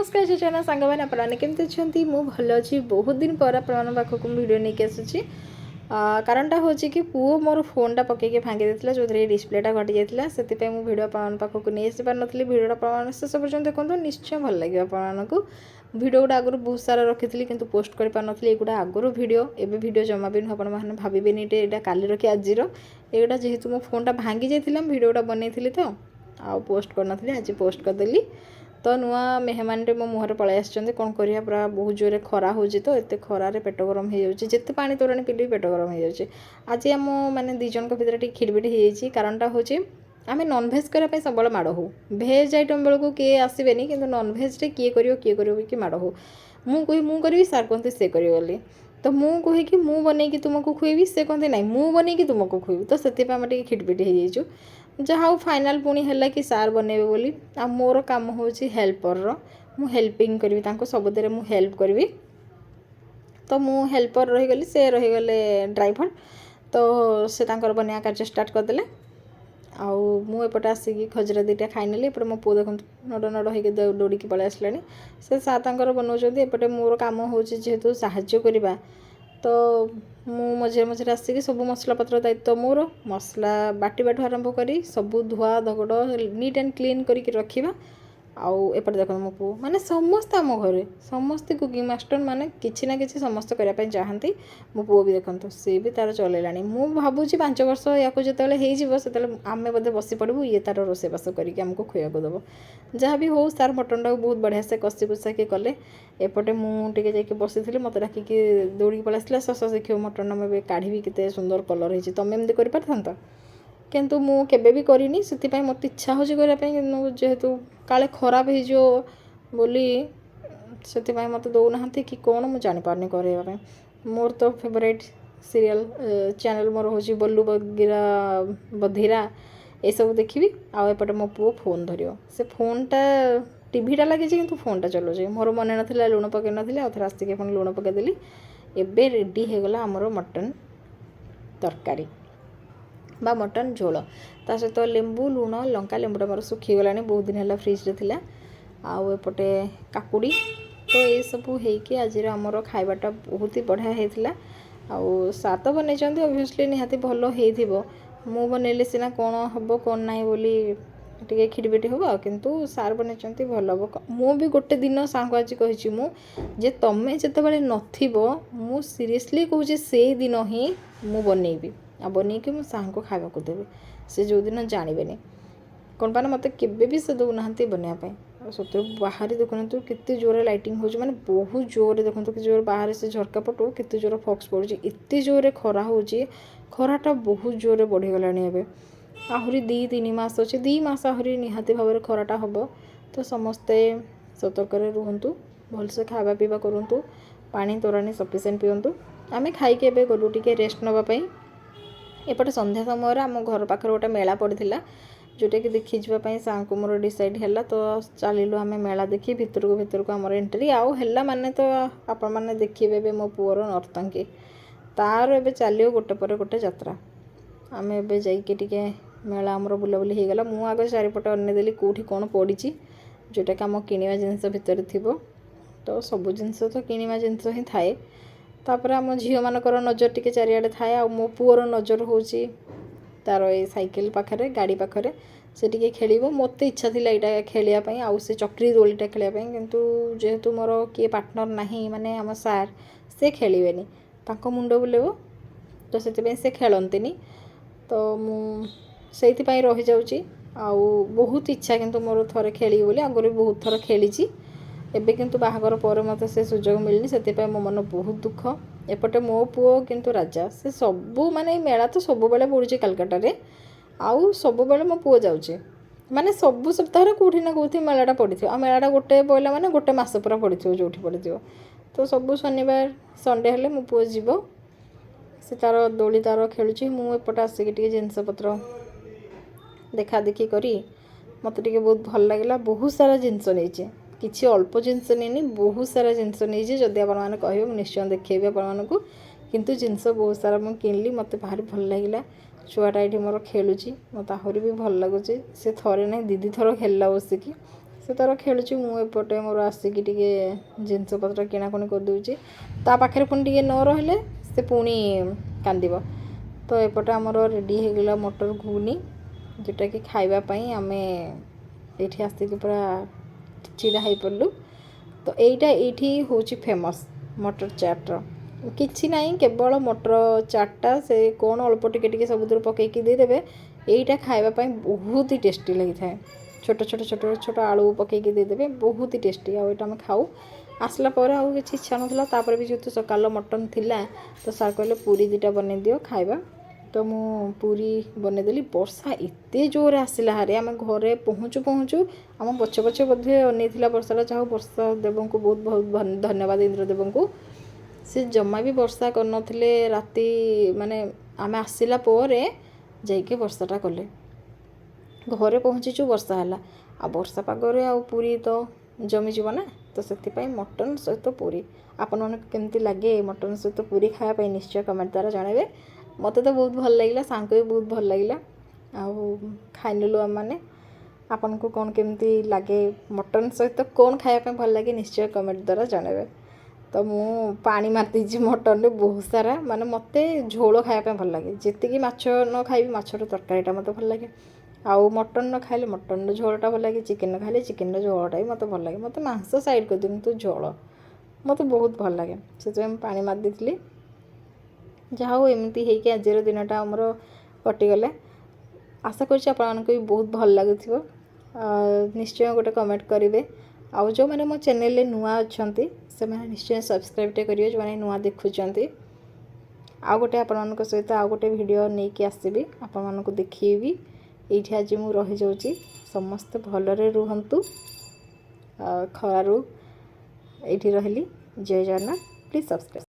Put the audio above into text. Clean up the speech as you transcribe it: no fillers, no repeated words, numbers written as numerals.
नमस्कार चैनल सांग मैंने आपने केमती अच्छा मु भल अच्छी बहुत दिन पर आप पाखक वीडियो नहीं आसूँ कारणटा हूँ कि पुओ मोर फोनटा पकईकि भांगी देता जो डिस्प्लेटा घटी जाता से भिडियो आप पाखक नहीं आसी पार नी भिडियो शेष पर्यटन देखो निश्चय भल लगे आपको भिडियो गुड़ा आगुरी बहुत सारा रखी थी कि पोस्ट कर पार नी एगुड़ा आगुरी भिडियो एवं भिडियो जमा भी नुह आपने भावेनि यहाँ काली रखी आज एगुड़ा जेहेतु मो फोनटा भांगी जाता भिडियोटा बनई तो आउ पोस्ट करनी आज पोस्ट करदेली तो नुआ मेहमानटे मो मुहर पलि आसछन्ते कौन करिया पूरा बहुत जोरे खरा होची तो एते खरारे पेट गरम हो जाउची जेते पानी तोराणी पीली पेट गरम हो जाउची आज आम माने दी जन को भितर खिड़बिड़ी हो जाइए कारणटा होची आमे नॉन भेज करने सब माड़ हो भेज आइटम बेलू किए आसबेनि कि नॉन भेज्रे किए करो कि माड़ हो मुझे करी सार कहते से करी तो मुझे कहीकि मु बनईकि तुमको खुएबी से कहते ना मु बनईकि तुमको खुएबी तो से खिटपिट हो जाइए जहाँ फाइनाल पुणी है कि सार बनइबे बोली आ मोर काम हूँ हेल्पर मु हेल्पिंग करी सबुदे मु हेल्प करी तो मु हेल्पर रहीगली से रहीगले ड्राइवर तो से बनवा कार्य स्टार्ट करदे आउ मुझे आसिक खजरा दीटा खाईनेली एपटे मो पु देखो नड नड हो दौड़ी पलि आसला से सार बनाऊँच एपटे मोर काम हूँ जेहेतु साहाय्य करवा तो मु मझे मझे आसिक सब मसला पत्र दायित्व मोर मसला बाटू आरंभ करी सब धुआ धगड़ नीट एंड क्लीन करके रखा आउ एपटे देख मो पु माने समस्त आम घरे समस्ते कुकिंग मास्टर माने किछि ना किछि समस्त करने चाहती मो पु भी देखो सी भी तार चलैलानी मु भावुची 5 वर्ष या जो आमे बोधे बसी पड़ू ये तार रोसेबास करके आमको खुआक दब जहाँ भी हो सार मटनटा बहुत बढ़िया से कषि कुषा के कले एपटे मुझे जाकि बसी मत डाकिकी दौड़ी पलि आसला सस देखिए मटन मुझे काढ़ी केते सुंदर कलर होती तुम एमती कर पारता किंतु मु केबे भी करिनी से मत इच्छा हो जेहेतु काले खराब हो बोली से मत दौना कि कौन मुझे जापारनी करवाई मोर तो फेवरेट सीरियल चैनल मोर हूँ बल्लू बगीरा बधिरा ये सब देखी आउपटे मो पु फोन धर से फोनटा टीवीटा लगी कि फोनटा चलाऊे मोर मन ना लुण पकई नी आउ थे आसिक लुण पकईदेली एबे रेडी होगला आमर मटन तरकारी बा मटन झोल ता सहित लेंबू लुण लंका लेंबूटा मोर सुखीगला बहुत दिन है फ्रिज्रे थिला आउ एपटे काकुड़ी तो ये सब होगी आज आमर खाइबाटा बहुत ही बढ़िया होता आउ सात बनई ओबियसली निहाती भल हो मु बनइले सीना कौन हम कौन ना बोली टे खिड़बिटी हम किंतु सार बनई भल हम मु भी गोटे दिन सांग आज कही मुझे तुम्हें जिते नथिबो मु सीरियसली कहूँ से दिन ही मु बनइबी आ बनईकि मो सार को खावा को देवी से जो दिन जानवे कौन पाना मत के से दौना बनवाई सत्य बाहर देखु केते जोर लाइटिंग हो माने बहुत जोर देखो कि जोर बाहर से झरका पटो केते जोर फक्स पड़ुची एते जोर खरा होची खराटा बहुत जोर बढ़ीगला आहरी 2-3 मास अच्छे 2 मास आहरी निहाती भाव खराटा हम तो समस्ते सतर्क रुहतु भलसे खावा पीवा करूँ पानी तोराणी सफिसीएंट पिंतु आम खाई गलु टे रेस्ट नापी एपटे संध्या समय आम घर पाखे गोटे मेला पड़ा जोटा कि देखी जावाई सार को मोर डिसाइड है तो चलू आम मेला देखी भितर को आम एंट्री आउ है माने तो आपण मैंने देखिए मो पुअर नर्तंकी तार एवं चलो गोटे पर गोटे यात्रा आम एवं जाइए मेला आमर बुलाबुली होगला मु आग चारिपटे अनेदेली कौटी कौन पड़ी जोटा कि आम किणवा जिनस भितर थी तो सब जिनस तो किणवा जिनस ही थाए तापर आम झील मानकर नजर टिके चारिआडे थाए आ मो पुअर नजर होची तार ये साइकेल पाखे गाड़ी पाखे से टिके खेलिबो मते इच्छा थिला एटा खेलिया आउ से चक्री दोलीटा खेलिया किंतु जेहेतु मोर किए पार्टनर नहीं माने आम सार से खेलिबेनी तांको मुंड बुलेबो तो से खेलंतिनी तो मु सेइथि रही जाउची आउ बहुत इच्छा किंतु मोर थरे खेली बोली आगुरी बहुत थर खेली एबे किंतु बाहागर पर मत से सुजोग मिलनी से मो मन बहुत दुख एपटे मो पुओ किंतु राजा से सबू माने मेला तो सब बेले पड़ुची कलकत्ता रे आउ सब बेले मो पुओ जाउची माने सबू सप्ताह कौटी ना कौटी मेलाटा पड़ी आ मेलाटा गोटे पड़ा माने गोटे मास पूरा पड़ी जो पड़ी तो सबू शनिवार संडे हेले मो पुओ जीव से तार दोली तार खेलुची मु एपटे आसिक टिके जिनस पत्र देखा देखी करी मत टिके बहुत भल लगे बहुत सारा जिनस नहीं किसी अल्प जिनस नहीं बहुत सारा जिनस नहीं जदि आपने कहे निश्चय देखी आपको किंतु जिनस बहुत सारा मुझे किनली मत भारी भल लगे छुआटा ये मोर खेलुची मत आहरी भी भल लगुच से थरे ना 2 थर खेलला बसिकी से तार खेलुची मुझे मोर आसिक टे जिनपतर किणाकुणी करदे ता पाखे पुणी टे न रही से पुणी कांद तो एपटे आमर रेडी हो गला मटर घुगनी जोटा कि खावाई आम ये आसिक पूरा चिड़ा हो पड़लु तो यही हूँ फेमस मटर चाट्र किसी ना केवल मटर चाटा से कौन अल्प टिके सबुद पकईकी देदेवे यहीटा खावाई बहुत ही टेस्टी लगी था छोट छोट छोट छोट आलू पकईकी देदेवे बहुत ही टेस्टी आम खाऊ आसला पर आउ किसी इच्छा नाला भी जेहतु सकाल मटन थिला तो सार कहले पूरी दुटा बन दियो खाइबा तो मु पूरी बनईदेली वर्षा एत जोर आसला हारे आम घरे पहुँचू पहुँचू आम पछे पछे बोधे अनेला वर्षा चाहू वर्षा देव को बहुत बहुत धन्यवाद इंद्रदेव को से जमा भी वर्षा करनथिले राति माने आम आसला जाइके वर्षाटा कले घरे पहुँचीचु वर्षा है आ वर्षा पागरे आ पूरी तो जमीज ना तो से मटन सहित पूरी आपण मैंने केमती लगे मटन सहित पूरी खायापी निश्चय कमेंट द्वारा जनइबे मत तो बहुत भल लगे सांग भी बहुत भल लगे खाइनेलु आम मैंने आपन को कौन केमती लगे मटन सहित कौन खायापी भल लगे निश्चय कमेंट द्वारा जनइबे तो मु पानी मारदी मटन रे बहुत सारा माने मते झोल खायापी भल लगे जी माछ न खाइबी माछर तरकारीटा मत भल लगे आउ मटन न खाइले मटन झोलटा भल लगे चिकेन न खाइले चिकेन झोलटा भी मत भल लगे मत मांस साइड कर दिंतु झोल मत बहुत भल लगे से पानी मारदी जहाँ एमती होगी आज दिनटा आमर कटिगले आशा कर भी बहुत भल लगुव निश्चय गोटे कमेंट करेंगे आउ जो मैंने मो चैनल नुआ अच्छा से निश्चय सब्सक्राइब करेंगे जो मैंने नुआ देखुंट आउ गोटे आपण सहित आउ गोटे वीडियो नहीं कि आसबि आपण को देखी ये आज मु रही जाऊँगी समस्ते भलरे रुहंतु खरारू ये रही जय जगन्नाथ प्लीज सब्सक्राइब।